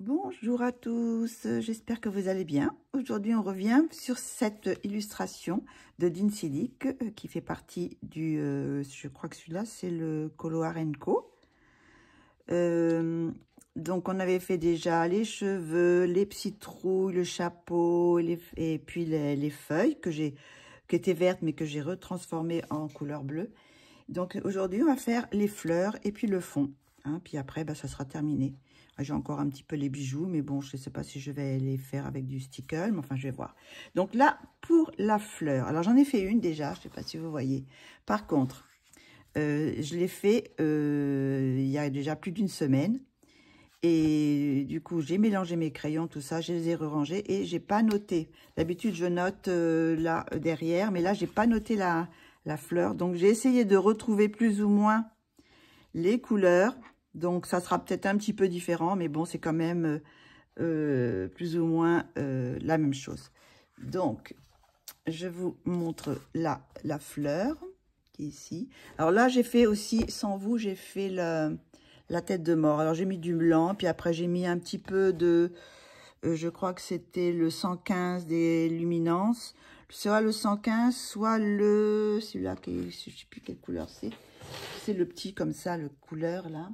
Bonjour à tous, j'espère que vous allez bien. Aujourd'hui, on revient sur cette illustration de Dean Silic qui fait partie du, je crois que celui-là, c'est le Coloar & Co. Donc, on avait fait déjà les cheveux, les petites trouilles, le chapeau, et puis les feuilles qui étaient vertes mais que j'ai retransformées en couleur bleue. Donc, aujourd'hui, on va faire les fleurs et puis le fond. Hein, puis après, bah, ça sera terminé. J'ai encore un petit peu les bijoux, mais bon, je ne sais pas si je vais les faire avec du stickle, mais enfin, je vais voir. Donc là, pour la fleur, alors j'en ai fait une déjà, je ne sais pas si vous voyez. Par contre, je l'ai fait il y a déjà plus d'une semaine. Et du coup, j'ai mélangé mes crayons, tout ça, je les ai rerangés et j'ai pas noté. D'habitude, je note là derrière, mais là, j'ai pas noté la fleur. Donc, j'ai essayé de retrouver plus ou moins les couleurs. Donc, ça sera peut-être un petit peu différent, mais bon, c'est quand même plus ou moins la même chose. Donc, je vous montre la fleur qui est ici. Alors là, j'ai fait aussi, sans vous, j'ai fait la tête de mort. Alors, j'ai mis du blanc, puis après, j'ai mis un petit peu de... je crois que c'était le 115 des luminances. Soit le 115, soit le... celui-là, je ne sais plus quelle couleur c'est. C'est le petit comme ça, le couleur là.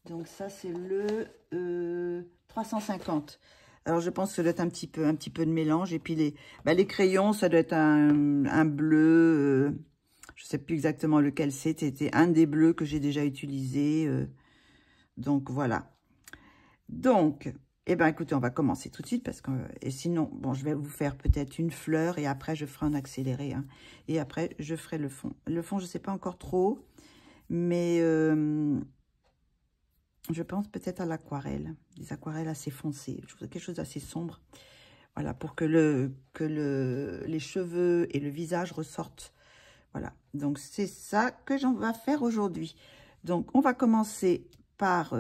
Donc ça, c'est le 350. Alors, je pense que ça doit être un petit peu de mélange. Et puis, les crayons, ça doit être un bleu. Je ne sais plus exactement lequel c'était. Un des bleus que j'ai déjà utilisé. Donc, voilà. Donc, eh ben, écoutez, on va commencer tout de suite. Parce que, et sinon, bon, je vais vous faire peut-être une fleur. Et après, je ferai un accéléré. Hein, et après, je ferai le fond. Le fond, je ne sais pas encore trop. Mais... je pense peut-être à l'aquarelle, des aquarelles assez foncées, quelque chose d'assez sombre. Voilà, pour que les cheveux et le visage ressortent. Voilà, donc c'est ça que j'en vais faire aujourd'hui. Donc, on va commencer par,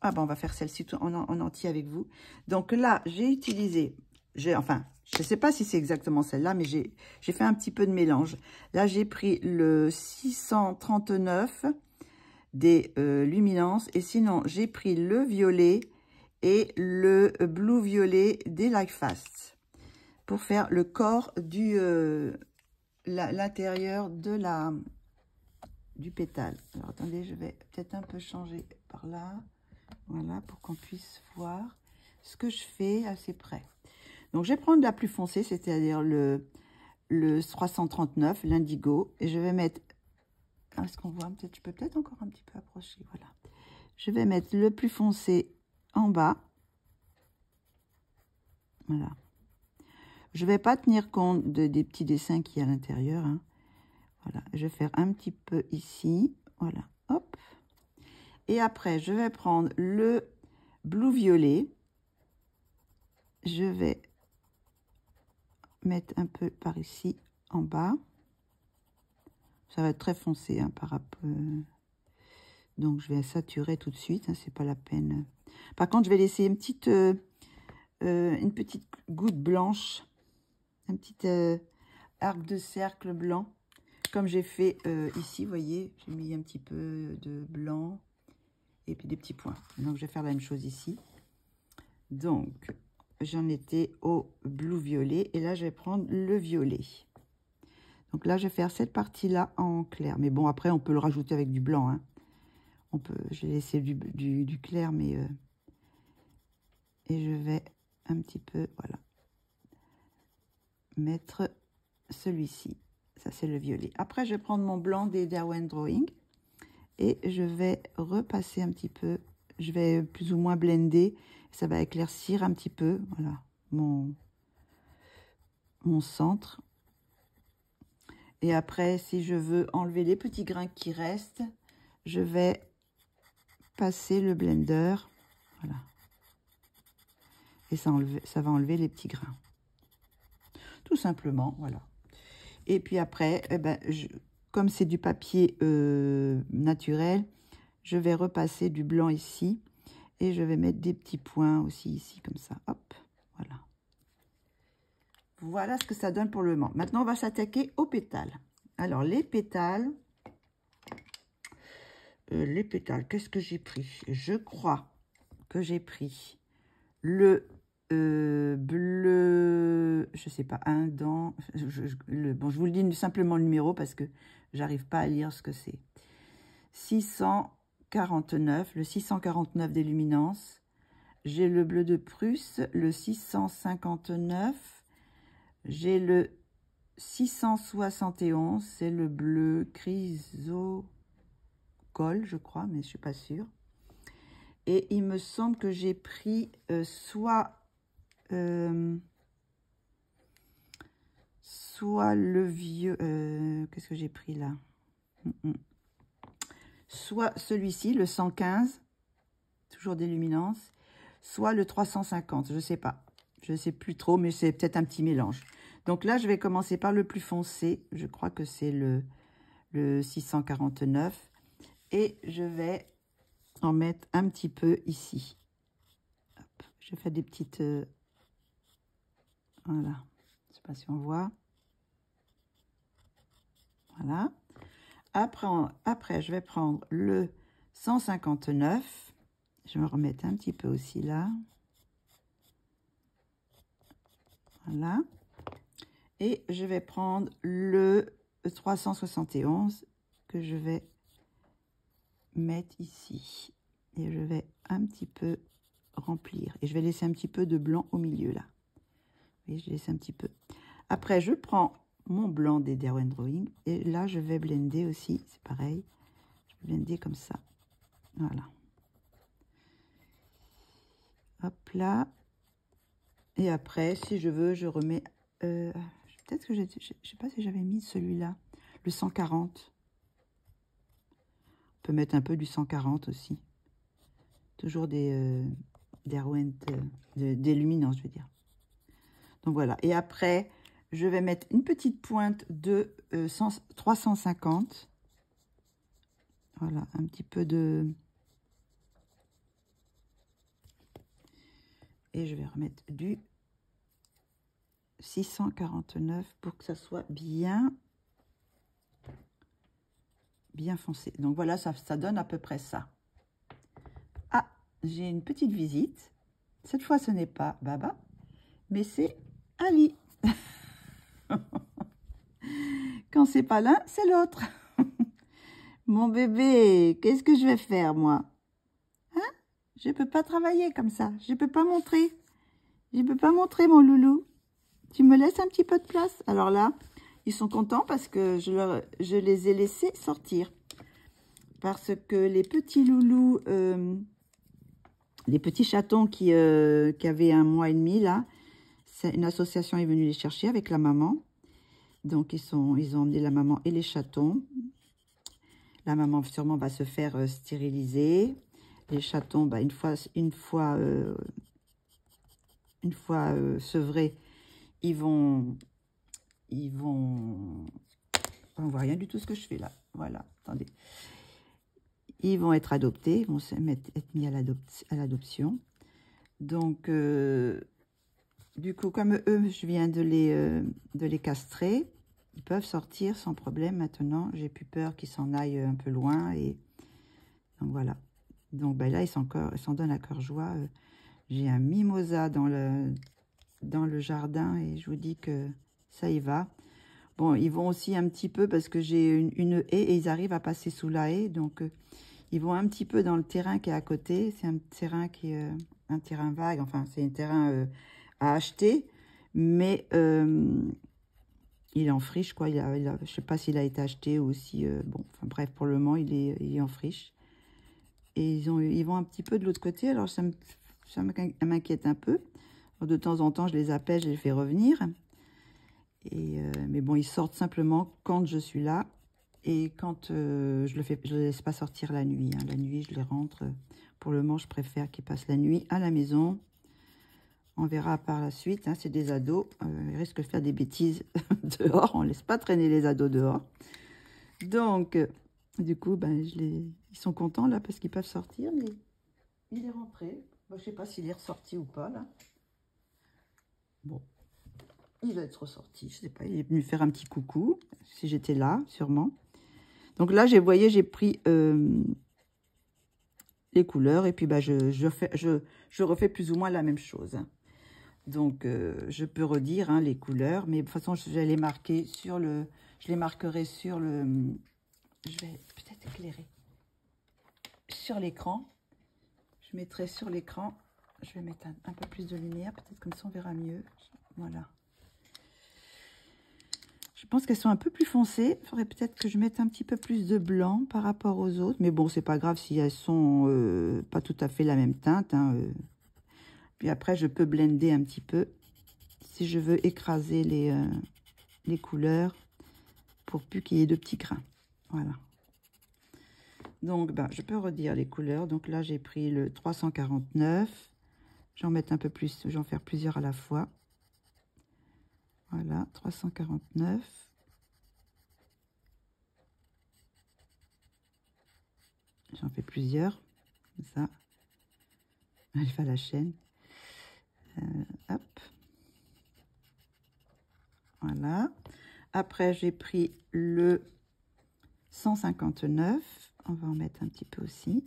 on va faire celle-ci en entier avec vous. Donc là, j'ai utilisé, enfin, je ne sais pas si c'est exactement celle-là, mais j'ai fait un petit peu de mélange. Là, j'ai pris le 639 des luminances, et sinon j'ai pris le violet et le blue violet des Like Fast pour faire le corps du l'intérieur de du pétale. Alors attendez, je vais peut-être un peu changer par là, voilà, pour qu'on puisse voir ce que je fais assez près. Donc je vais prendre la plus foncée, c'est-à-dire le 339, l'indigo, et je vais mettre... Est-ce qu'on voit? Peut-être, je peux peut-être encore un petit peu approcher. Voilà. Je vais mettre le plus foncé en bas. Voilà. Je ne vais pas tenir compte des petits dessins qu'il y a à l'intérieur. Hein. Voilà. Je vais faire un petit peu ici. Voilà. Hop. Et après, je vais prendre le blue violet. Je vais mettre un peu par ici en bas. Ça va être très foncé hein, par rapport... Donc, je vais saturer tout de suite. Hein, c'est pas la peine. Par contre, je vais laisser une petite goutte blanche. Un petit arc de cercle blanc. Comme j'ai fait ici, vous voyez. J'ai mis un petit peu de blanc. Et puis des petits points. Donc, je vais faire la même chose ici. Donc, j'en étais au blue violet. Et là, je vais prendre le violet. Donc là, je vais faire cette partie-là en clair. Mais bon, après, on peut le rajouter avec du blanc. Hein. On peut, je vais laisser du clair, mais... et je vais un petit peu, voilà, mettre celui-ci. Ça, c'est le violet. Après, je vais prendre mon blanc des Derwent Drawing. Et je vais repasser un petit peu. Je vais plus ou moins blender. Ça va éclaircir un petit peu, voilà, mon centre. Et après, si je veux enlever les petits grains qui restent, je vais passer le blender, voilà. Et ça va enlever les petits grains. Tout simplement, voilà. Et puis après, eh ben, comme c'est du papier naturel, je vais repasser du blanc ici. Et je vais mettre des petits points aussi ici, comme ça. Hop, voilà. Voilà ce que ça donne pour le moment. Maintenant, on va s'attaquer aux pétales. Alors, les pétales, les pétales, qu'est-ce que j'ai pris? Je crois que j'ai pris le bleu, je sais pas, un dent. Bon, je vous le dis simplement le numéro parce que j'arrive pas à lire ce que c'est. 649, le 649 des luminances. J'ai le bleu de Prusse, le 659. J'ai le 671, c'est le bleu chrysocole, je crois, mais je suis pas sûre. Et il me semble que j'ai pris soit le vieux... qu'est-ce que j'ai pris là? Soit celui-ci, le 115, toujours des luminances, soit le 350, je ne sais pas. Je ne sais plus trop, mais c'est peut-être un petit mélange. Donc là, je vais commencer par le plus foncé. Je crois que c'est le 649. Et je vais en mettre un petit peu ici. Hop, je fais des petites... voilà. Je ne sais pas si on voit. Voilà. Après, je vais prendre le 159. Je vais me remettre un petit peu aussi là. Voilà. Et je vais prendre le 371 que je vais mettre ici. Et je vais un petit peu remplir. Et je vais laisser un petit peu de blanc au milieu là. Vous voyez, je laisse un petit peu. Après, je prends mon blanc des Derwent Drawing. Et là, je vais blender aussi. C'est pareil. Je vais blender comme ça. Voilà. Hop là. Et après, si je veux, je remets... peut-être que je ne sais pas si j'avais mis celui-là. Le 140. On peut mettre un peu du 140 aussi. Toujours des Derwent, des luminances, je veux dire. Donc voilà. Et après, je vais mettre une petite pointe de 350. Voilà, un petit peu de... Et je vais remettre du 649 pour que ça soit bien foncé. Donc voilà, ça donne à peu près ça. Ah, j'ai une petite visite. Cette fois, ce n'est pas Baba, mais c'est Ali. Quand c'est pas l'un, c'est l'autre. Mon bébé, qu'est-ce que je vais faire, moi? Hein? Je ne peux pas travailler comme ça. Je ne peux pas montrer. Je ne peux pas montrer, mon loulou. Tu me laisses un petit peu de place? Alors là, ils sont contents parce que je les ai laissés sortir. Parce que les petits loulous, les petits chatons qui avaient 1 mois et demi, là, une association est venue les chercher avec la maman. Donc, ils ont emmené la maman et les chatons. La maman, sûrement, va se faire stériliser. Les chatons, bah, une fois sevrés, ils vont... On voit rien du tout ce que je fais là. Voilà, attendez. Ils vont être adoptés, ils vont être mis à l'adoption. Donc, du coup, comme eux, je viens de les castrer, ils peuvent sortir sans problème maintenant. J'ai plus peur qu'ils s'en aillent un peu loin. Et donc, voilà. Donc, ben là, ils s'en donnent à cœur joie. J'ai un mimosa dans le jardin et je vous dis que ça y va. Bon, ils vont aussi un petit peu parce que j'ai une haie et ils arrivent à passer sous la haie. Donc, ils vont un petit peu dans le terrain qui est à côté. C'est un terrain qui est un terrain vague. Enfin, c'est un terrain à acheter. Mais il est en friche, quoi. Je ne sais pas s'il a été acheté ou si... bon, enfin bref, pour le moment, il est en friche. Et ils vont un petit peu de l'autre côté. Alors, ça m'inquiète un peu. Alors, de temps en temps, je les appelle, je les fais revenir. Mais bon, ils sortent simplement quand je suis là. Et quand je les laisse pas sortir la nuit. Hein. La nuit, je les rentre. Pour le moment, je préfère qu'ils passent la nuit à la maison. On verra par la suite. Hein, c'est des ados. Ils risquent de faire des bêtises dehors. On ne laisse pas traîner les ados dehors. Donc, du coup, ben, ils sont contents là parce qu'ils peuvent sortir. Mais il est rentré. Ben, je ne sais pas s'il est ressorti ou pas là. Bon. Il va être ressorti. Je ne sais pas. Il est venu faire un petit coucou. Si j'étais là, sûrement. Donc là, vous voyez, j'ai pris les couleurs et puis bah, je refais plus ou moins la même chose. Donc, je peux redire hein, les couleurs, mais de toute façon, je vais les marquer sur le... Je les marquerai sur le... Je vais peut-être éclairer. Sur l'écran. Je mettrai sur l'écran. Je vais mettre un peu plus de lumière, peut-être comme ça on verra mieux. Voilà. Je pense qu'elles sont un peu plus foncées. Il faudrait peut-être que je mette un petit peu plus de blanc par rapport aux autres. Mais bon, c'est pas grave si elles sont pas tout à fait la même teinte. Hein, Puis après, je peux blender un petit peu si je veux écraser les couleurs pour plus qu'il y ait de petits grains. Voilà. Donc, bah, je peux redire les couleurs. Donc là, j'ai pris le 349. J'en mets un peu plus, j'en faire plusieurs à la fois. Voilà, 349. J'en fais plusieurs, comme ça. Je fais la chaîne. Hop. Voilà. Après, j'ai pris le 159. On va en mettre un petit peu aussi.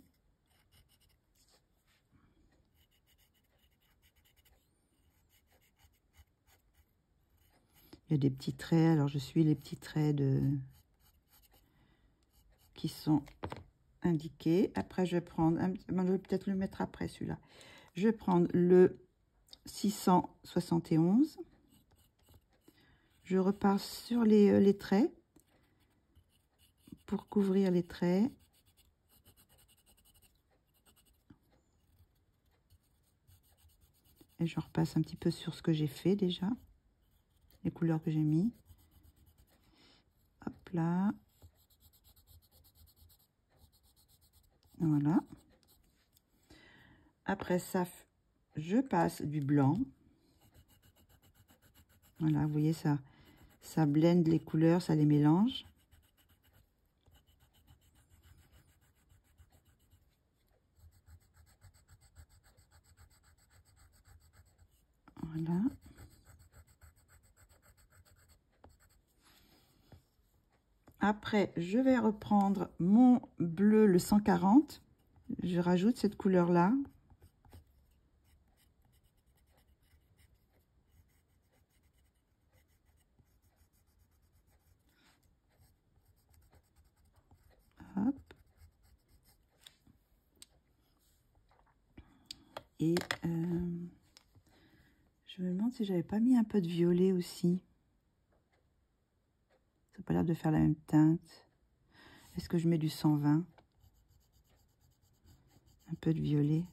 Il y a des petits traits, alors je suis les petits traits qui sont indiqués. Après, je vais prendre, je vais peut-être le mettre après celui-là. Je vais prendre le 671. Je repars sur les traits pour couvrir les traits. Et je repasse un petit peu sur ce que j'ai fait déjà. Les couleurs que j'ai mis. Hop là. Voilà. Après ça, je passe du blanc. Voilà, vous voyez ça blende les couleurs, ça les mélange. Voilà. Après, je vais reprendre mon bleu, le 140. Je rajoute cette couleur-là. Hop. Et je me demande si j'avais pas mis un peu de violet aussi. Ça n'a pas l'air de faire la même teinte. Est-ce que je mets du 120? Un peu de violet.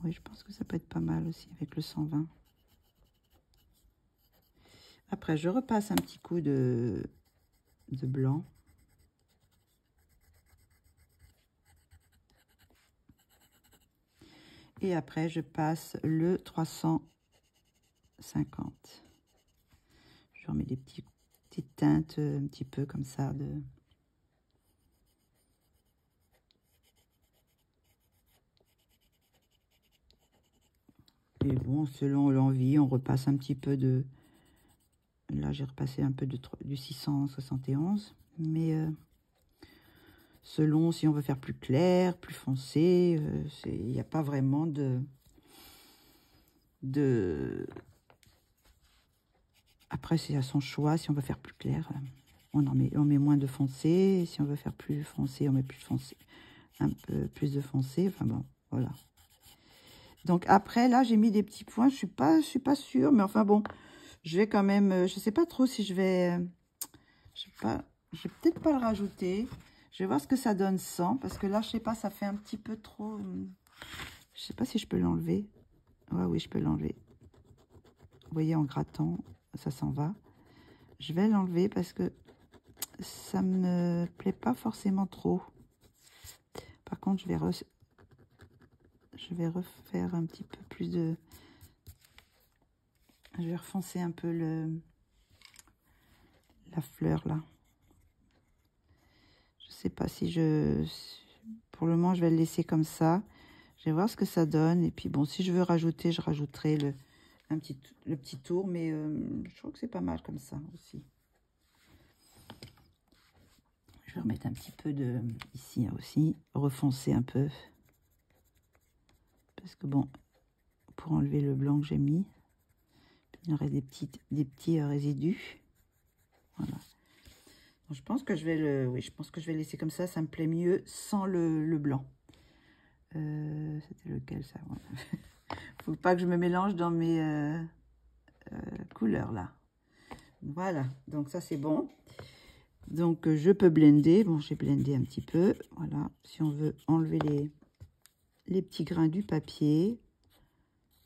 Oui, je pense que ça peut être pas mal aussi avec le 120. Après, je repasse un petit coup de blanc. Et après, je passe le 350. Je remets des petites teintes un petit peu comme ça. Et bon, selon l'envie, on repasse un petit peu de... Là, j'ai repassé un peu du 671. Mais selon si on veut faire plus clair, plus foncé, il n'y a pas vraiment Après, c'est à son choix. Si on veut faire plus clair, on met moins de foncé. Si on veut faire plus foncé, on met plus foncé. Un peu plus de foncé. Enfin bon, voilà. Donc après, là, j'ai mis des petits points. Je suis pas sûre, mais enfin bon, je vais quand même... je sais pas trop si je vais... je vais peut-être pas le rajouter. Je vais voir ce que ça donne sans. Parce que là, je sais pas, ça fait un petit peu trop... je sais pas si je peux l'enlever. Ouais, oui, je peux l'enlever. Vous voyez, en grattant, ça s'en va. Je vais l'enlever parce que ça me plaît pas forcément trop. Par contre, je vais refaire un petit peu plus de... Je vais refoncer un peu la fleur là. Je sais pas si pour le moment, je vais le laisser comme ça. Je vais voir ce que ça donne. Et puis bon, si je veux rajouter, je rajouterai le petit tour. Mais je trouve que c'est pas mal comme ça aussi. Je vais remettre un petit peu de ici aussi, refoncer un peu. Parce que bon, pour enlever le blanc que j'ai mis, il y aurait des petits résidus. Voilà. Donc, je pense que je vais oui, je pense que je vais laisser comme ça me plaît mieux sans le blanc. C'était lequel ça? Voilà. Faut pas que je me mélange dans mes couleurs là. Voilà, donc ça c'est bon. Donc je peux blender. Bon, j'ai blendé un petit peu. Voilà, si on veut enlever les petits grains du papier,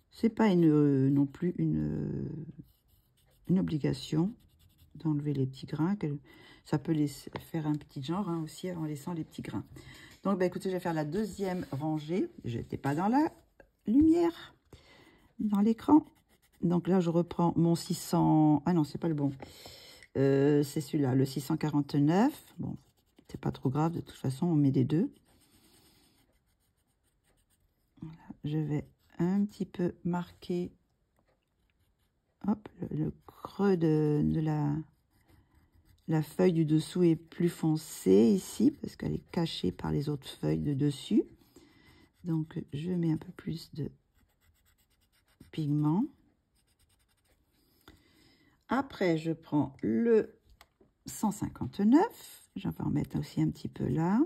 c'est pas non plus une obligation d'enlever les petits grains. Ça peut faire un petit genre hein, aussi en laissant les petits grains. Donc bah, écoutez, je vais faire la deuxième rangée. Je n'étais pas dans la lumière, dans l'écran. Donc là, je reprends mon 600... Ah non, c'est pas le bon. C'est celui-là, le 649. Bon, c'est pas trop grave. De toute façon, on met des deux. Voilà, je vais un petit peu marquer hop, le creux de la feuille du dessous est plus foncée ici parce qu'elle est cachée par les autres feuilles de dessus. Donc, je mets un peu plus de pigment. Après, je prends le 159. Je vais en mettre aussi un petit peu là.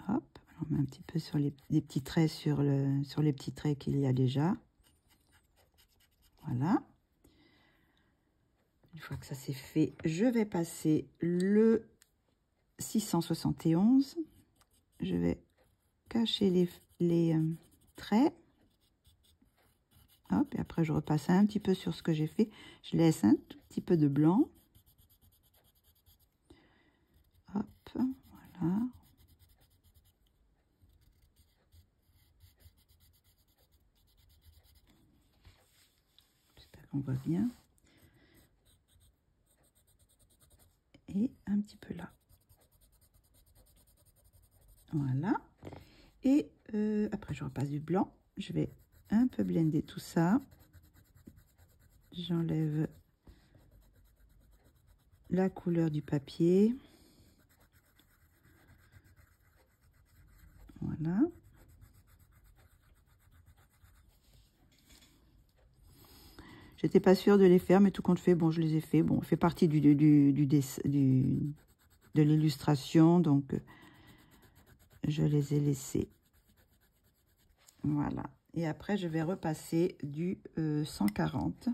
Hop, on met un petit peu sur les petits traits sur les petits traits qu'il y a déjà. Voilà. Une fois que ça c'est fait, je vais passer le 671. Je vais cacher les traits. Hop, et après je repasse un petit peu sur ce que j'ai fait. Je laisse un tout petit peu de blanc. Hop, voilà. J'espère qu'on voit bien. Et un petit peu là. Voilà. Et après, je repasse du blanc. Je vais un peu blender tout ça. J'enlève la couleur du papier. Voilà. J'étais pas sûre de les faire, mais tout compte fait, bon, je les ai fait. Bon, on fait partie de l'illustration, donc je les ai laissés. Voilà. Et après, je vais repasser du 140.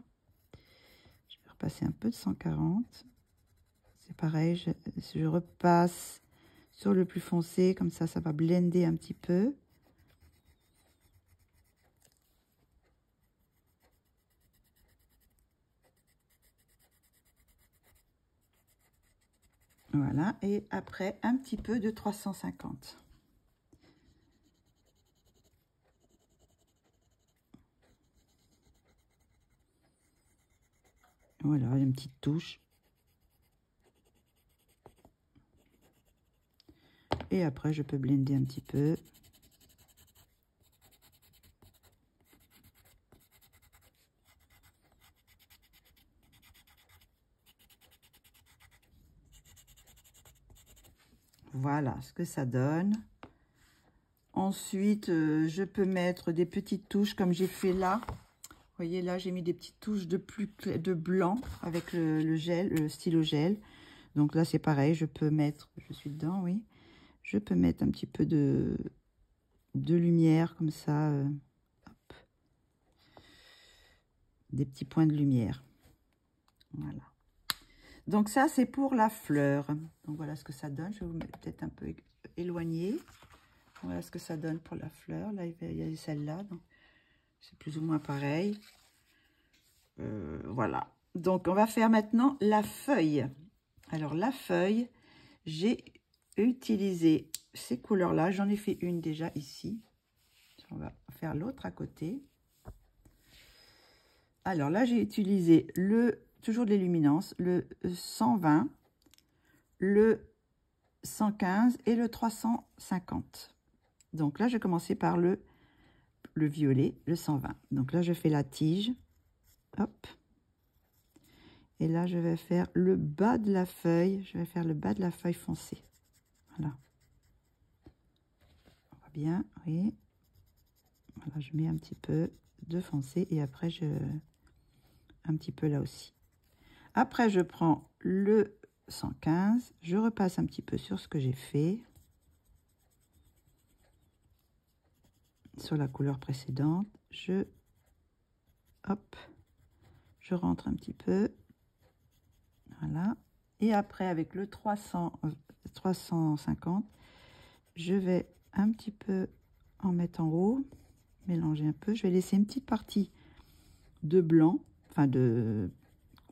Je vais repasser un peu de 140. C'est pareil, je repasse sur le plus foncé, comme ça va blender un petit peu. Voilà, et après un petit peu de 350. Voilà, une petite touche. Et après, je peux blender un petit peu. Voilà ce que ça donne. Ensuite, je peux mettre des petites touches comme j'ai fait là. Vous voyez, là, j'ai mis des petites touches de blanc avec le gel, le stylo gel. Donc là, c'est pareil, je peux mettre, je suis dedans, oui. Je peux mettre un petit peu de lumière comme ça. Hop. Des petits points de lumière. Voilà. Donc ça, c'est pour la fleur. Donc voilà ce que ça donne. Je vais vous mettre peut-être un peu éloigné. Voilà ce que ça donne pour la fleur. Là, il y a celle-là. Donc c'est plus ou moins pareil. Voilà. Donc on va faire maintenant la feuille. Alors la feuille, j'ai utilisé ces couleurs-là. J'en ai fait une déjà ici. On va faire l'autre à côté. Alors là, j'ai utilisé toujours de l'illuminance, le 120, le 115 et le 350. Donc là, je vais commencer par le violet, le 120. Donc là, je fais la tige. Hop. Et là, je vais faire le bas de la feuille. Je vais faire le bas de la feuille foncée. Voilà. On voit bien, oui. Voilà, je mets un petit peu de foncé et après, un petit peu là aussi. Après, je prends le 115. Je repasse un petit peu sur ce que j'ai fait. Sur la couleur précédente. Hop. Je rentre un petit peu. Voilà. Et après, avec le 350, je vais un petit peu en mettre en haut, mélanger un peu. Je vais laisser une petite partie de blanc, enfin où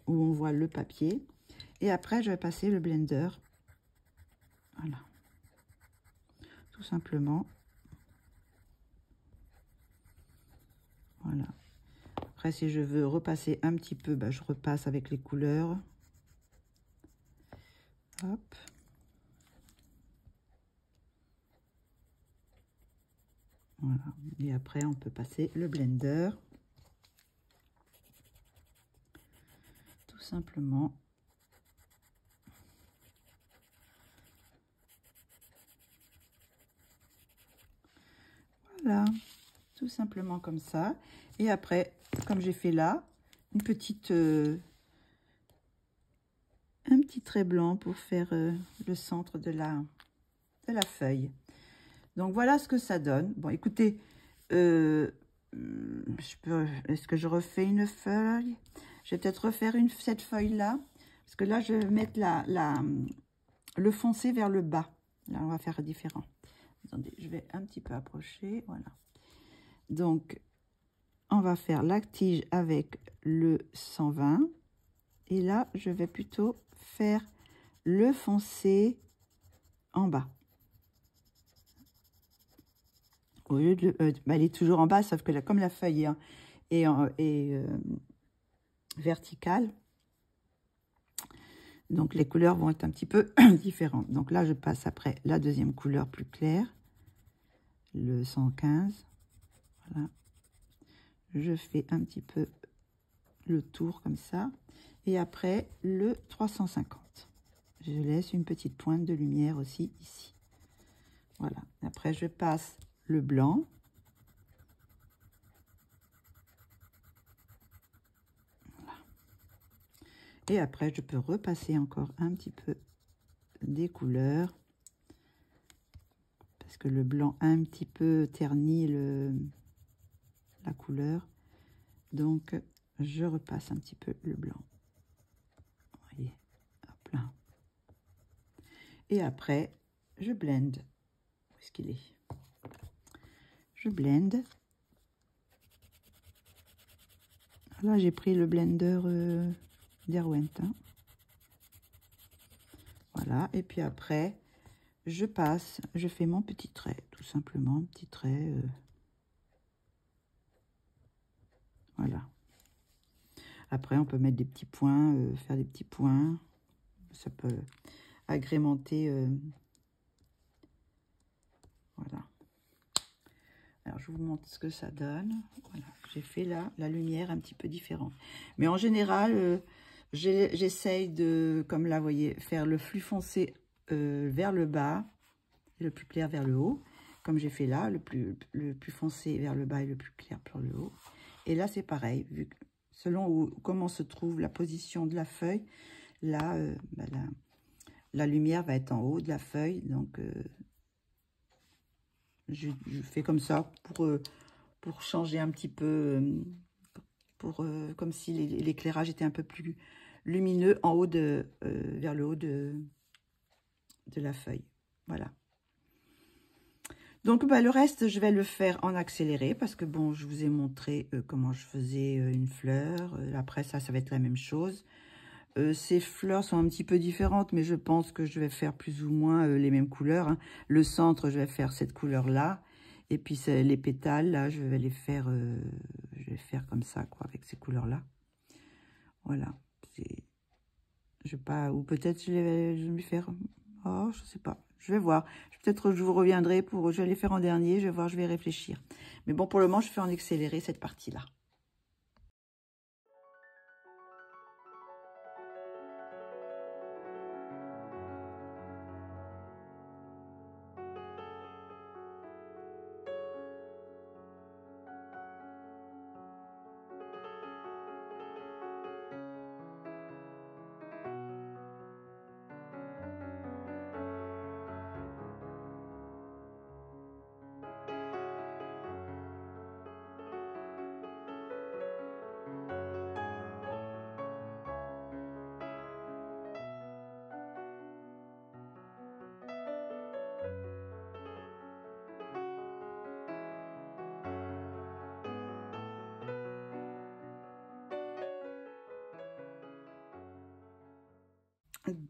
on voit le papier. Et après, je vais passer le blender. Voilà. Tout simplement. Voilà. Après, si je veux repasser un petit peu, bah, je repasse avec les couleurs. Hop. Voilà. Et après, on peut passer le blender. Tout simplement. Voilà. Tout simplement comme ça. Et après, comme j'ai fait là, un petit trait blanc pour faire le centre de la feuille. Donc voilà ce que ça donne. Bon, écoutez, est-ce que je refais une feuille? Je vais peut-être refaire cette feuille-là. Parce que là, je vais mettre le foncé vers le bas. Là, on va faire différent. Attendez, je vais un petit peu approcher. Voilà. Donc, on va faire la tige avec le 120. Et là, je vais plutôt faire le foncé en bas. Au lieu de... elle est toujours en bas, sauf que là, comme la feuille est verticale, donc les couleurs vont être un petit peu différentes. Donc là, je passe après la deuxième couleur plus claire, le 115. Voilà. Je fais un petit peu le tour comme ça. Et après, le 350. Je laisse une petite pointe de lumière aussi ici. Voilà. Après, je passe le blanc. Voilà. Et après, je peux repasser encore un petit peu des couleurs. Parce que le blanc a un petit peu terni la couleur. Donc, je repasse un petit peu le blanc. Vous voyez, hop là. Et après, je blende. Où est-ce qu'il est? Je blende. Là, j'ai pris le blender Derwent. Hein. Voilà. Et puis après, je passe, je fais mon petit trait, tout simplement, un petit trait. Voilà. Après, on peut mettre des petits points, faire des petits points. Ça peut agrémenter. Voilà. Alors, je vous montre ce que ça donne. Voilà. J'ai fait là la lumière un petit peu différente. Mais en général, j'essaye de, comme là, vous voyez, faire le flux foncé vers le bas et le plus clair vers le haut. Comme j'ai fait là, le plus foncé vers le bas et le plus clair vers le haut. Et là, c'est pareil. Vu que, selon comment se trouve la position de la feuille, là, la lumière va être en haut de la feuille. Donc, je fais comme ça pour changer un petit peu, comme si l'éclairage était un peu plus lumineux en haut vers le haut de la feuille. Voilà. Donc, le reste, je vais le faire en accéléré parce que, bon, je vous ai montré comment je faisais une fleur. Après, ça va être la même chose. Ces fleurs sont un petit peu différentes, mais je pense que je vais faire plus ou moins les mêmes couleurs. Hein. Le centre, je vais faire cette couleur-là. Et puis, les pétales, là, je vais faire comme ça, quoi, avec ces couleurs-là. Voilà. Je vais pas... Ou peut-être je vais faire... Oh, je sais pas. Je vais voir. Peut-être je vous reviendrai je vais les faire en dernier. Je vais voir, je vais réfléchir. Mais bon, pour le moment, je fais en accéléré cette partie-là.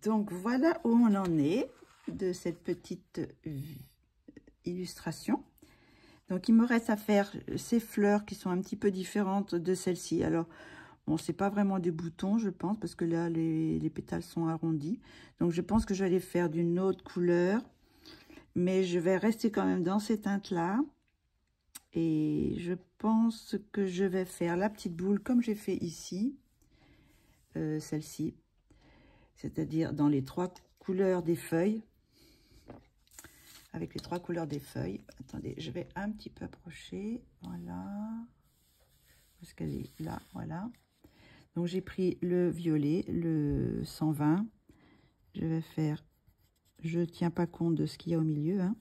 Donc voilà où on en est de cette petite illustration. Donc il me reste à faire ces fleurs qui sont un petit peu différentes de celle-ci. Alors bon, c'est pas vraiment des boutons, je pense, parce que là les pétales sont arrondis. Donc je pense que je vais les faire d'une autre couleur, mais je vais rester quand même dans ces teintes là. Et je pense que je vais faire la petite boule comme j'ai fait ici, celle-ci, c'est-à-dire dans les 3 couleurs des feuilles, avec les 3 couleurs des feuilles. Attendez, je vais un petit peu approcher, voilà, parce qu'elle est là, voilà. Donc j'ai pris le violet, le 120, je vais faire, je tiens pas compte de ce qu'il y a au milieu, hein,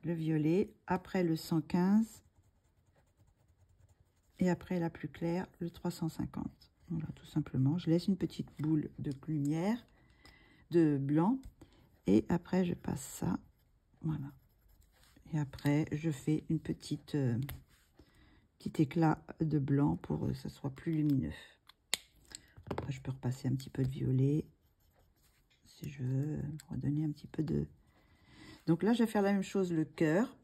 le violet, après le 115, et après la plus claire, le 350. Voilà, tout simplement. Je laisse une petite boule de lumière, de blanc. Et après, je passe ça. Voilà. Et après, je fais une petite, petit éclat de blanc pour que ça soit plus lumineux. Après, je peux repasser un petit peu de violet. Si je veux redonner un petit peu de... Donc là, je vais faire la même chose, le cœur.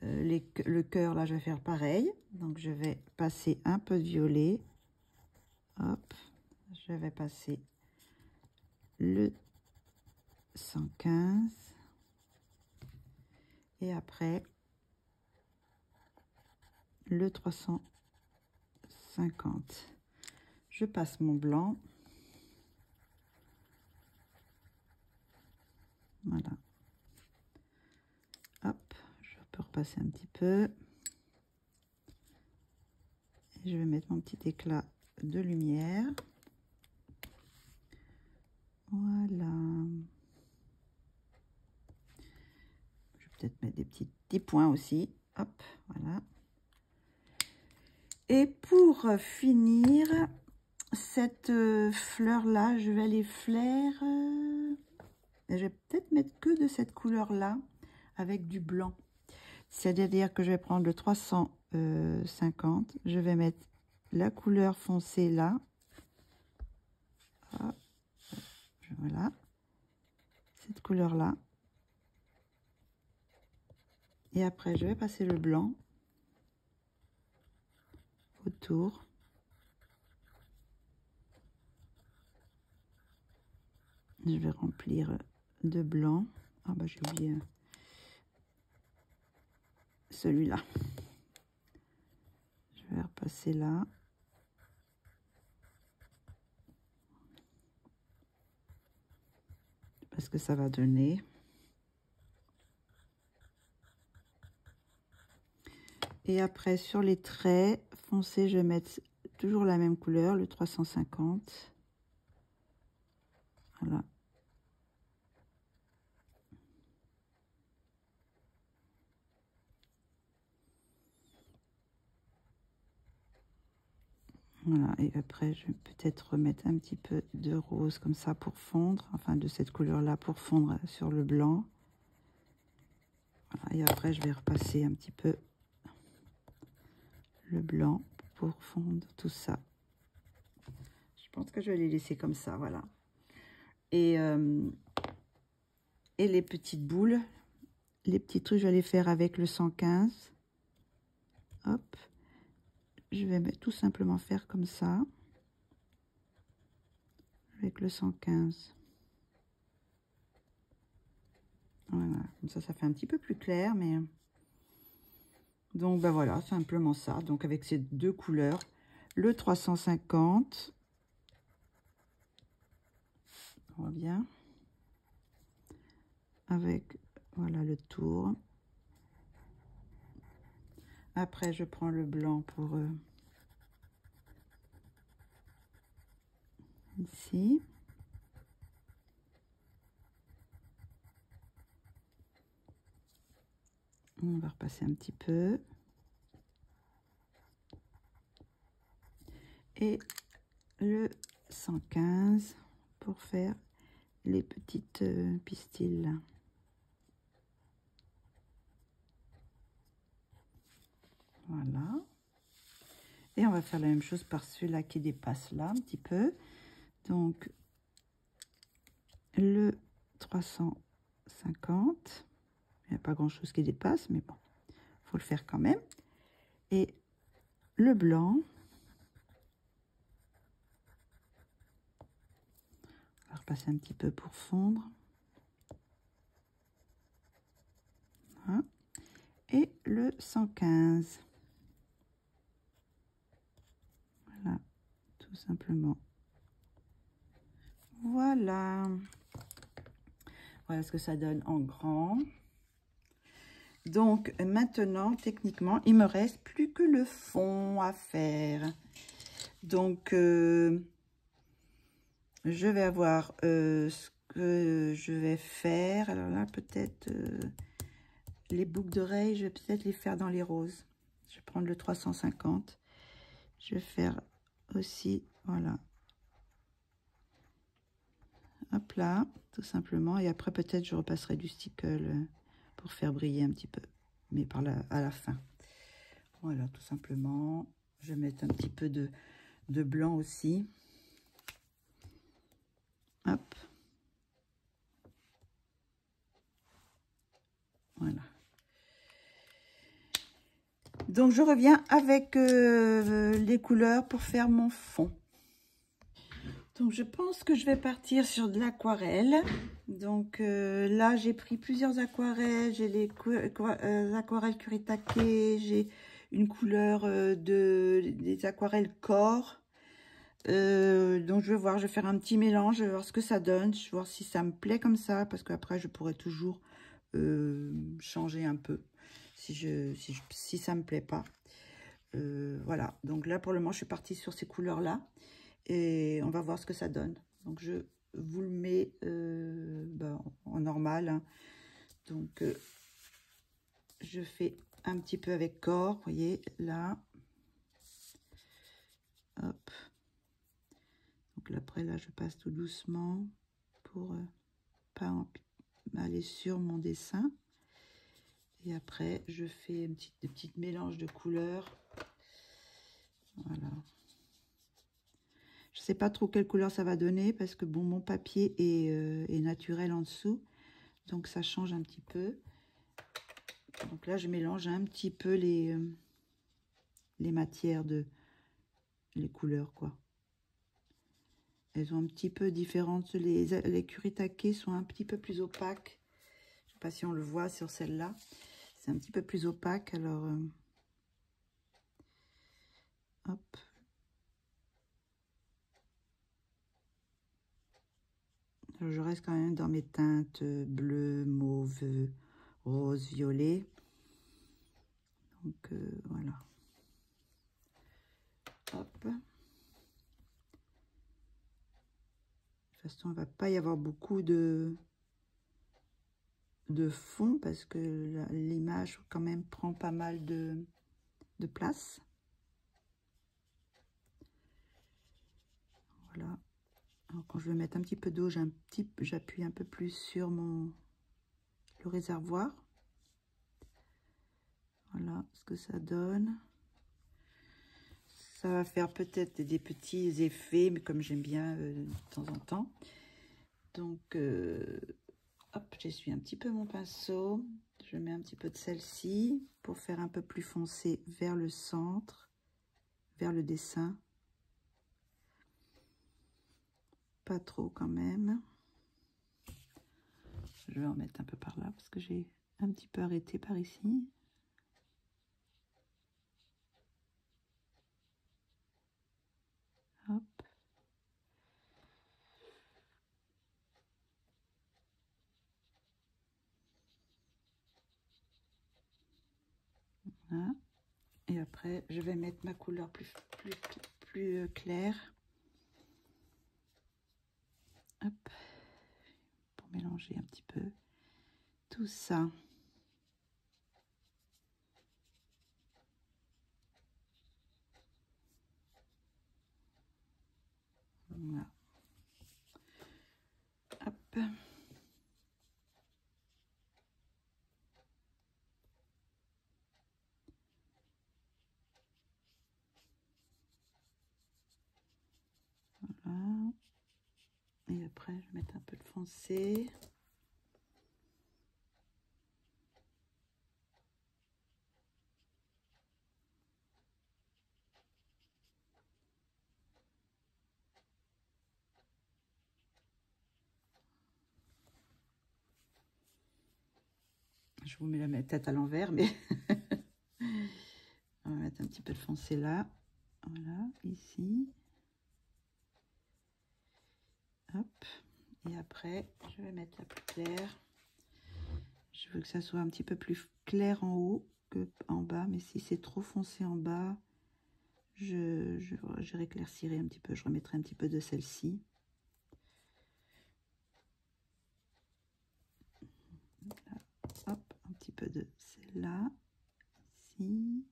Le cœur, là, je vais faire pareil. Donc, je vais passer un peu de violet. Hop. Je vais passer le 115. Et après, le 350. Je passe mon blanc. Voilà. Hop. Je peux repasser un petit peu. Et je vais mettre mon petit éclat de lumière. Voilà. Je vais peut-être mettre des petits points aussi. Hop, voilà. Et pour finir, cette fleur-là, je vais les flaire. Je vais peut-être mettre que de cette couleur-là avec du blanc. C'est-à-dire que je vais prendre le 350. Je vais mettre la couleur foncée là. Hop, voilà. Cette couleur-là. Et après, je vais passer le blanc autour. Je vais remplir de blanc. Ah bah j'ai oublié celui-là. Je vais repasser là. Parce que ça va donner. Et après, sur les traits foncés, je vais mettre toujours la même couleur, le 350. Voilà. Voilà, et après, je vais peut-être remettre un petit peu de rose comme ça pour fondre, enfin de cette couleur-là pour fondre sur le blanc. Voilà, et après, je vais repasser un petit peu le blanc pour fondre tout ça. Je pense que je vais les laisser comme ça, voilà. Et les petites boules, les petits trucs, je vais les faire avec le 115. Hop. Je vais tout simplement faire comme ça. Avec le 115. Voilà. Comme ça fait un petit peu plus clair, mais... Donc, ben voilà, simplement ça. Donc, avec ces deux couleurs, le 350. On voit bien. Avec, voilà, le tour. Après, je prends le blanc pour... ici. On va repasser un petit peu. Et le 115 pour faire les petites pistils. Voilà. Et on va faire la même chose par celui-là qui dépasse là un petit peu. Donc, le 350. Il n'y a pas grand chose qui dépasse, mais bon, faut le faire quand même. Et le blanc. On va repasser un petit peu pour fondre. Voilà. Et le 115. Voilà, tout simplement. Voilà. Voilà ce que ça donne en grand. Donc maintenant, techniquement, il me reste plus que le fond à faire. Donc je vais avoir ce que je vais faire. Alors là, peut-être les boucles d'oreilles, je vais peut-être les faire dans les roses. Je vais prendre le 350. Je vais faire aussi, voilà. Hop là, tout simplement. Et après, peut-être, je repasserai du stickle pour faire briller un petit peu. Mais par là, à la fin. Voilà, tout simplement. Je vais mettre un petit peu de blanc aussi. Hop. Voilà. Donc, je reviens avec les couleurs pour faire mon fond. Donc, je pense que je vais partir sur de l'aquarelle. Donc, là, j'ai pris plusieurs aquarelles. J'ai les aquarelles Kuretake. J'ai une couleur des aquarelles corps. Donc, je vais voir. Je vais faire un petit mélange. Je vais voir ce que ça donne. Je vais voir si ça me plaît comme ça. Parce qu'après, je pourrais toujours changer un peu. Si ça me plaît pas. Voilà. Donc, là, pour le moment, je suis partie sur ces couleurs-là. Et on va voir ce que ça donne. Donc, je vous le mets en normal. Hein. Donc, je fais un petit peu avec corps. Vous voyez, là. Hop. Donc, après, là, je passe tout doucement pour pas aller sur mon dessin. Et après, je fais des petites mélanges de couleurs. Voilà. Je sais pas trop quelle couleur ça va donner parce que bon, mon papier est naturel en dessous, donc ça change un petit peu. Donc là, je mélange un petit peu les matières les couleurs quoi. Elles sont un petit peu différentes. Les Kuretake sont un petit peu plus opaques. Je sais pas si on le voit sur celle-là. C'est un petit peu plus opaque. Alors, hop. Alors, je reste quand même dans mes teintes bleu, mauve, rose, violet. Donc, voilà. Hop. De toute façon, il ne va pas y avoir beaucoup de fond parce que l'image quand même prend pas mal de place. Voilà. Alors, quand je vais mettre un petit peu d'eau, j'appuie un peu plus sur le réservoir. Voilà ce que ça donne. Ça va faire peut-être des petits effets, mais comme j'aime bien de temps en temps. Donc, hop, j'essuie un petit peu mon pinceau. Je mets un petit peu de celle-ci pour faire un peu plus foncé vers le centre, vers le dessin. Pas trop quand même. Je vais en mettre un peu par là parce que j'ai un petit peu arrêté par ici. Hop. Voilà. Et après, je vais mettre ma couleur plus claire. Hop. Pour mélanger un petit peu tout ça. Voilà. Hop. Voilà. Et après, je vais mettre un peu de foncé. Je vous mets la tête à l'envers, mais on va mettre un petit peu de foncé là. Voilà, ici. Hop. Et après, je vais mettre la plus claire. Je veux que ça soit un petit peu plus clair en haut que en bas, mais si c'est trop foncé en bas, je réclaircirai un petit peu. Je remettrai un petit peu de celle-ci. Hop, un petit peu de celle-là, ici.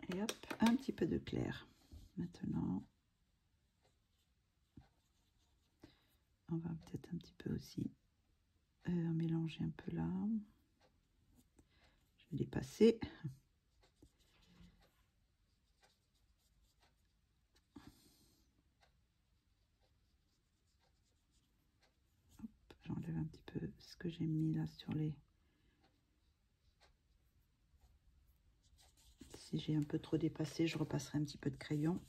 Et hop, un petit peu de clair. Maintenant, on va peut-être un petit peu aussi mélanger un peu là. Je vais les passer. J'enlève un petit peu ce que j'ai mis là sur les... Si j'ai un peu trop dépassé, je repasserai un petit peu de crayon.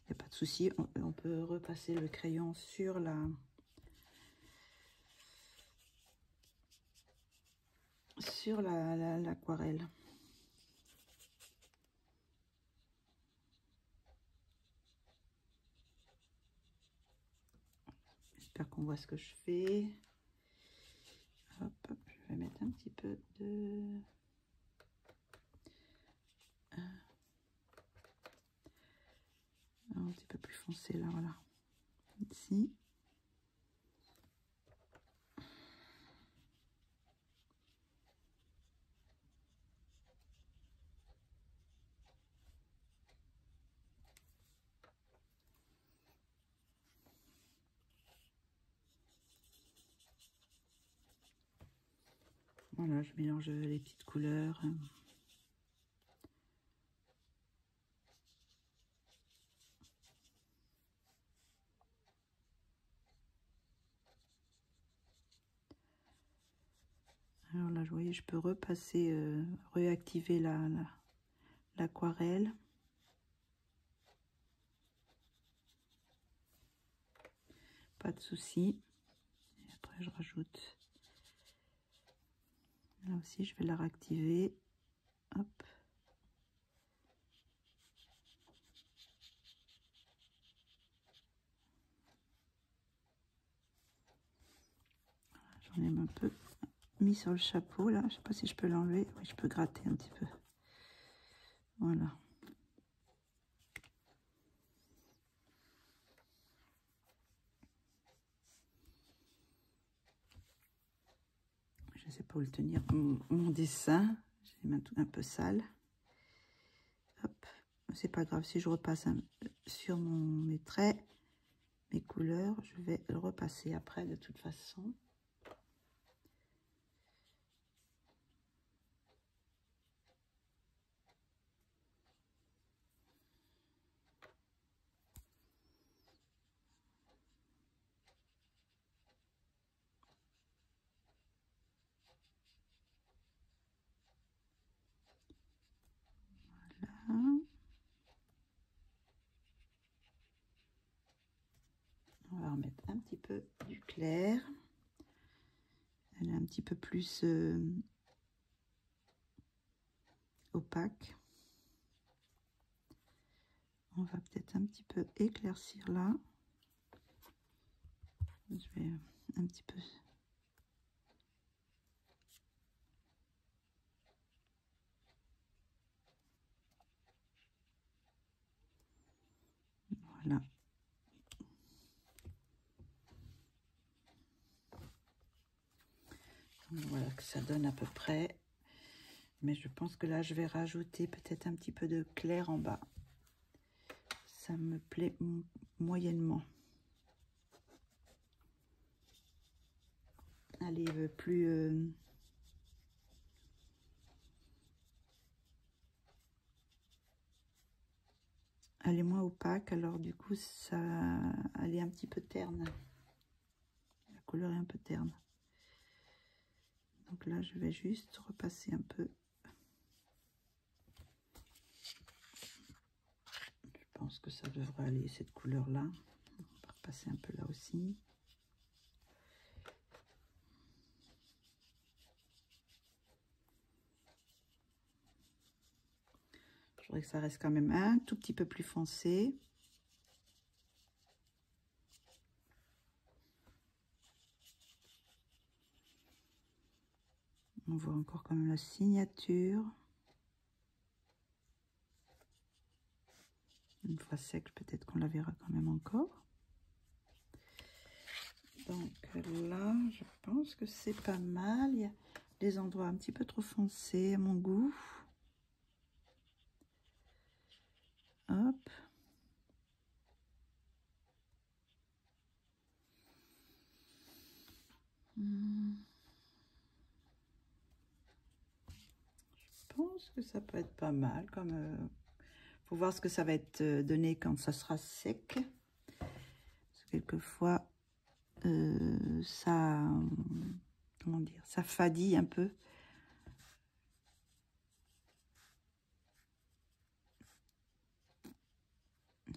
Il n'y a pas de souci, on peut repasser le crayon sur l'aquarelle. J'espère qu'on voit ce que je fais. Hop, hop, je vais mettre un petit peu de... un petit peu plus foncé là, voilà. Ici. Voilà, je mélange les petites couleurs. Alors là, vous voyez, je peux repasser, réactiver l'aquarelle. Pas de souci. Et après, je rajoute. Là aussi, je vais la réactiver. Hop. J'en ai un peu mis sur le chapeau là. Je sais pas si je peux l'enlever. Oui, je peux gratter un petit peu. Voilà. Je sais pas où le tenir. Mon dessin, j'ai les mains un peu sales. Hop. C'est pas grave si je repasse sur mes traits, mes couleurs, je vais le repasser après de toute façon. Voilà. On va remettre un petit peu du clair. Elle est un petit peu plus opaque. On va peut-être un petit peu éclaircir là. Je vais un petit peu... Voilà. Voilà que ça donne à peu près. Mais je pense que là, je vais rajouter peut-être un petit peu de clair en bas. Ça me plaît moyennement. est plus... elle est moins opaque, alors du coup, ça, elle est un petit peu terne. La couleur est un peu terne. Donc là, je vais juste repasser un peu. Je pense que ça devrait aller, cette couleur-là. On va repasser un peu là aussi. Je voudrais que ça reste quand même un tout petit peu plus foncé. On voit encore quand même la signature. Une fois sec, peut-être qu'on la verra quand même encore. Donc là, je pense que c'est pas mal. Il y a des endroits un petit peu trop foncés à mon goût. Hop. Je pense que ça peut être pas mal. Comme, faut voir ce que ça va être donné quand ça sera sec. Parce que quelquefois, ça, comment dire, ça fadit un peu.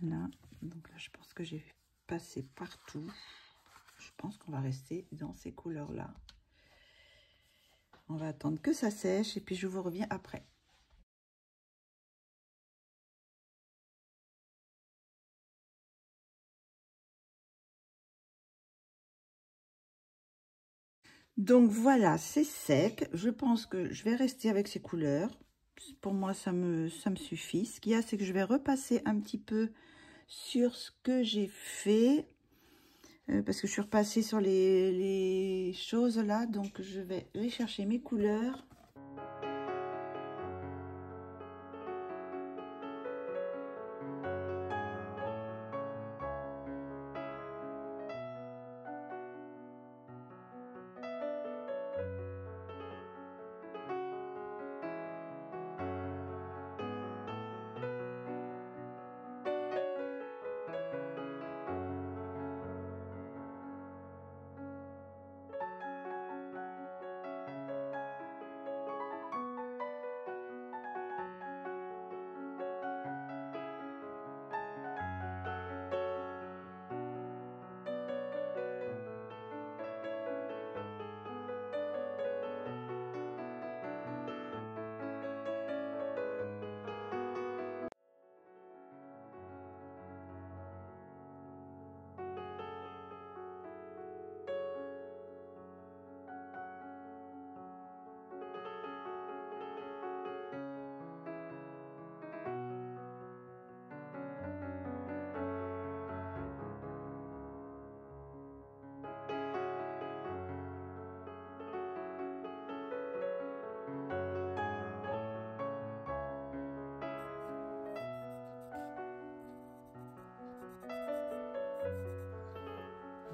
Là, donc là, je pense que j'ai passé partout. Je pense qu'on va rester dans ces couleurs-là. On va attendre que ça sèche et puis je vous reviens après. Donc voilà, c'est sec. Je pense que je vais rester avec ces couleurs. Pour moi, ça me suffit. Ce qu'il y a, c'est que je vais repasser un petit peu sur ce que j'ai fait. Parce que je suis repassée sur les choses là. Donc je vais aller chercher mes couleurs.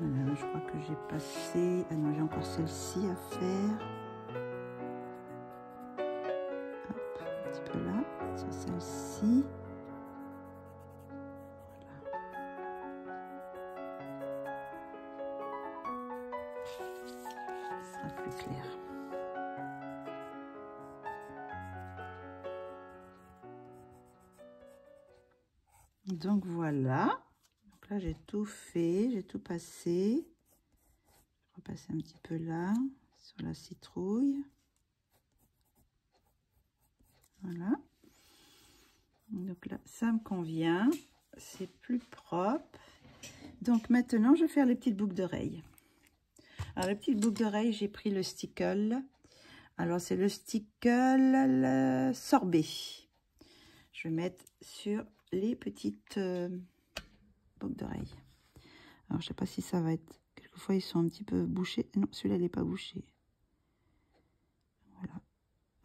Voilà, je crois que j'ai passé... Ah non, j'ai encore celle-ci à faire. Hop, un petit peu là, sur celle-ci. Voilà. Ça sera plus clair. Donc voilà. Donc là, j'ai tout fait, j'ai tout passé. Je vais repasser un petit peu là, sur la citrouille. Voilà. Donc là, ça me convient. C'est plus propre. Donc maintenant, je vais faire les petites boucles d'oreilles. Alors, les petites boucles d'oreilles, j'ai pris le stickle. Alors, c'est le stickle sorbet. Je vais mettre sur les petites boucles d'oreilles. Alors, je sais pas si ça va être... Quelquefois, ils sont un petit peu bouchés. Non, celui-là, il n'est pas bouché. Voilà.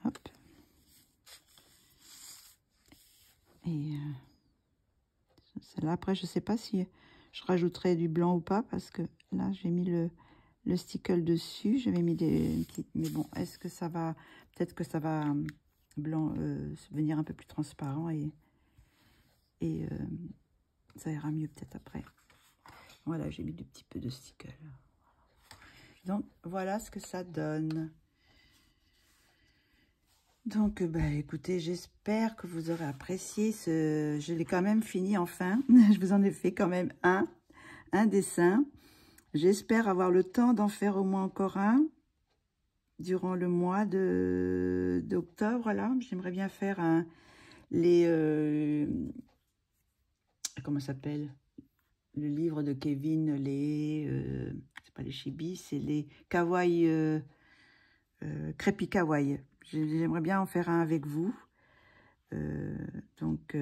Hop. Et celle-là, après, je sais pas si je rajouterai du blanc ou pas. Parce que là, j'ai mis le le stickle dessus. J'avais mis des petites... Mais bon, est-ce que ça va... Peut-être que ça va blanc, venir un peu plus transparent et ça ira mieux peut-être après. Voilà, j'ai mis du petit peu de stickle. Donc, voilà ce que ça donne. Donc, bah, écoutez, j'espère que vous aurez apprécié ce... Je l'ai quand même fini enfin. Je vous en ai fait quand même un dessin. J'espère avoir le temps d'en faire au moins encore un durant le mois d'octobre. Là, j'aimerais bien faire comment ça s'appelle? Le livre de Kevin, c'est pas les chibis, c'est les kawaii, crépy kawaii. J'aimerais bien en faire un avec vous. Donc,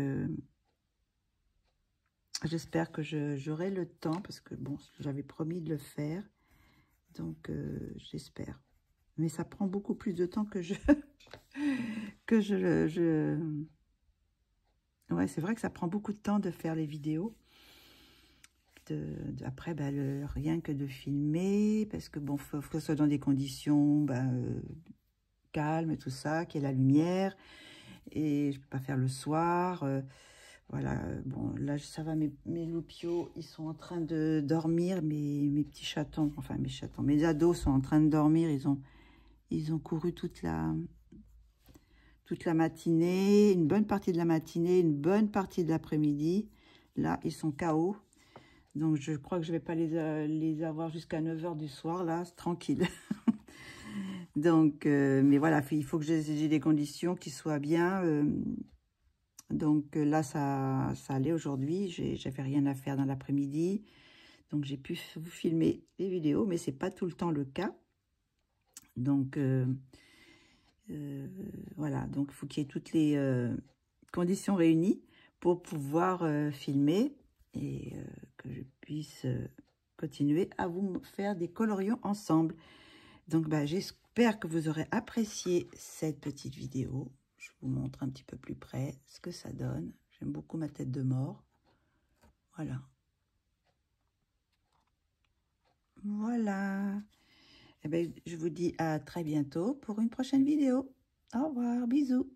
j'espère que j'aurai le temps, parce que, bon, j'avais promis de le faire. Donc, j'espère. Mais ça prend beaucoup plus de temps que Ouais, c'est vrai que ça prend beaucoup de temps de faire les vidéos. Après, bah, rien que de filmer, parce que, bon, faut que ce soit dans des conditions calmes et tout ça, qu'il y ait la lumière. Et je peux pas faire le soir. Voilà, bon, là, ça va, mes loupiaux, ils sont en train de dormir, mes petits chatons, enfin, mes ados sont en train de dormir, ils ont couru toute la matinée, une bonne partie de la matinée, une bonne partie de l'après-midi. Là, ils sont KO. Donc, je crois que je vais pas les avoir jusqu'à 9 h du soir, là, c'est tranquille. Donc, mais voilà, il faut que j'ai des conditions qui soient bien. Donc là, ça allait aujourd'hui. J'avais rien à faire dans l'après-midi. Donc, j'ai pu vous filmer les vidéos, mais c'est pas tout le temps le cas. Donc, voilà. Donc, il faut qu'il y ait toutes les conditions réunies pour pouvoir filmer et que je puisse continuer à vous faire des colorions ensemble. Donc, bah, j'espère que vous aurez apprécié cette petite vidéo. Je vous montre un petit peu plus près ce que ça donne. J'aime beaucoup ma tête de mort. Voilà. Voilà. Eh bien, je vous dis à très bientôt pour une prochaine vidéo. Au revoir, bisous.